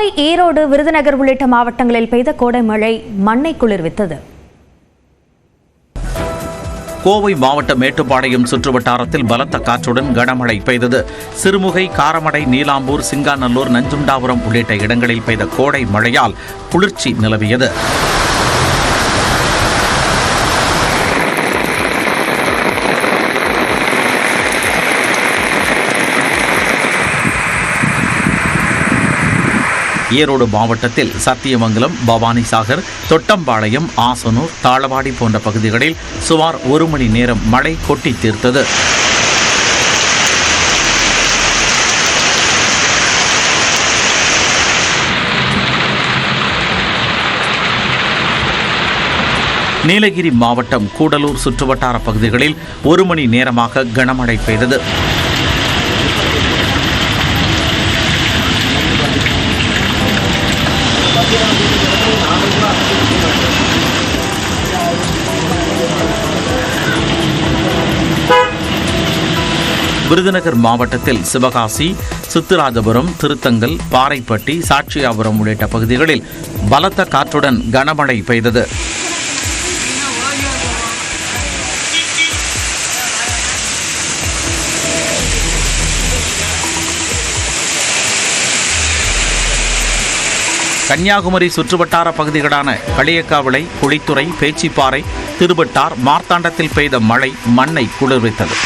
கோவை, ஈரோடு, விருதுநகர் உள்ளிட்ட மாவட்டங்களில் பெய்த கோடை மழை மண்ணை குளிர்வித்தது. கோவை மாவட்ட மேட்டுப்பாளையம் சுற்றுவட்டாரத்தில் பலத்த காற்றுடன் கனமழை பெய்தது. சிறுமுகை, காரமடை, நீலாம்பூர், சிங்காநல்லூர், நஞ்சுண்டாபுரம் உள்ளிட்ட இடங்களில் பெய்த கோடை மழையால் குளிர்ச்சி நிலவியது. ஈரோடு மாவட்டத்தில் சத்தியமங்கலம், பவானிசாகர், தொட்டம்பாளையம், ஆசனூர், தாளவாடி போன்ற பகுதிகளில் சுமார் 1 மணி நேரம் மழை கொட்டி தீர்த்தது. நீலகிரி மாவட்டம் கூடலூர் சுற்றுவட்டார பகுதிகளில் 1 மணி நேரமாக கனமழை பெய்தது. விருதுநகர் மாவட்டத்தில் சிவகாசி, சித்துராஜபுரம், திருத்தங்கல், பாறைப்பட்டி, சாட்சியாபுரம் உள்ளிட்ட பகுதிகளில் பலத்த காற்றுடன் கனமழை பெய்தது. கன்னியாகுமரி சுற்றுவட்டார பகுதிகளான களியக்காவிளை, குளித்துறை, பேச்சிப்பாறை, திருவட்டார், மார்த்தாண்டத்தில் பெய்த மழை மண்ணை குளிர்வித்தது.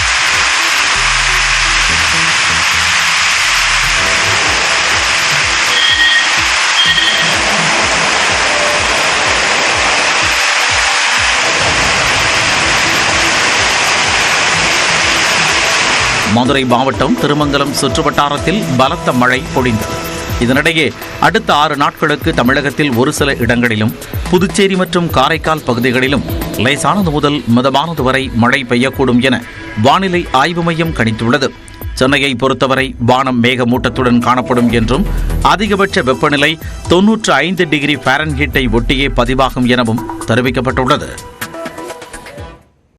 மதுரை மாவட்டம் திருமங்கலம் சுற்றுவட்டாரத்தில் பலத்த மழை பொழிந்தது. இதனிடையே அடுத்த 6 நாட்களுக்கு தமிழகத்தில் ஒரு சில இடங்களிலும், புதுச்சேரி மற்றும் காரைக்கால் பகுதிகளிலும் லேசானது முதல் மிதமானது வரை மழை பெய்யக்கூடும் என வானிலை ஆய்வு மையம் கணித்துள்ளது. சென்னையை பொறுத்தவரை வானம் மேகமூட்டத்துடன் காணப்படும் என்றும் அதிகபட்ச வெப்பநிலை 95 டிகிரி ஃபாரன்ஹீட்டை ஒட்டியே பதிவாகும் எனவும் தெரிவிக்கப்பட்டுள்ளது.